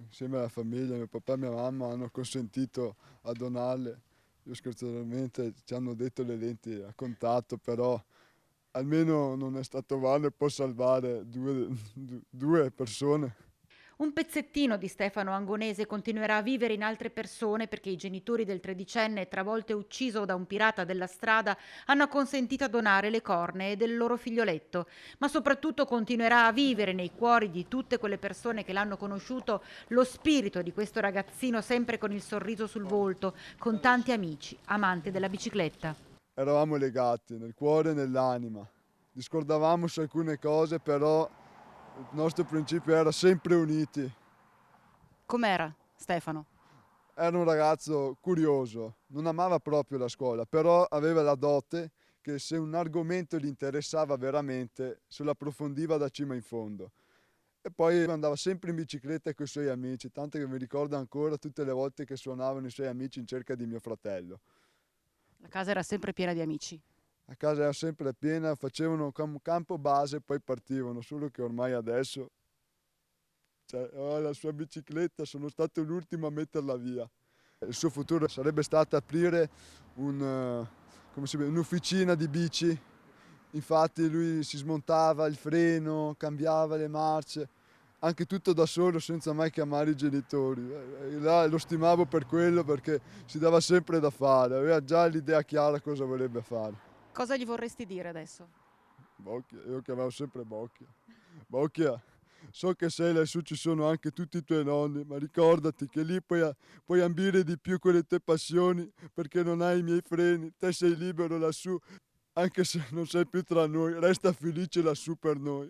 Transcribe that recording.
Insieme alla famiglia, mio papà e mia mamma hanno consentito a donarle. Io scherzosamente ci hanno detto le lenti a contatto, però almeno non è stato vano e può salvare due persone. Un pezzettino di Stefano Angonese continuerà a vivere in altre persone perché i genitori del tredicenne, travolto e ucciso da un pirata della strada, hanno consentito a donare le cornee del loro figlioletto, ma soprattutto continuerà a vivere nei cuori di tutte quelle persone che l'hanno conosciuto lo spirito di questo ragazzino sempre con il sorriso sul volto, con tanti amici, amante della bicicletta. Eravamo legati nel cuore e nell'anima. Discordavamo su alcune cose, però il nostro principio era sempre uniti. Com'era Stefano? Era un ragazzo curioso, non amava proprio la scuola, però aveva la dote che se un argomento gli interessava veramente, se lo approfondiva da cima in fondo. E poi andava sempre in bicicletta con i suoi amici, tanto che mi ricordo ancora tutte le volte che suonavano i suoi amici in cerca di mio fratello. La casa era sempre piena di amici. A casa era sempre piena, facevano campo base e poi partivano, solo che ormai adesso, cioè, la sua bicicletta, sono stato l'ultimo a metterla via. Il suo futuro sarebbe stato aprire un'officina di bici. Infatti lui si smontava il freno, cambiava le marce, anche tutto da solo senza mai chiamare i genitori. Là lo stimavo per quello perché si dava sempre da fare, aveva già l'idea chiara cosa vorrebbe fare. Cosa gli vorresti dire adesso? Bocchia, io chiamavo sempre Bocchia. Bocchia, so che sei lassù, ci sono anche tutti i tuoi nonni, ma ricordati che lì puoi ambire di più con le tue passioni perché non hai i miei freni, te sei libero lassù, anche se non sei più tra noi, resta felice lassù per noi.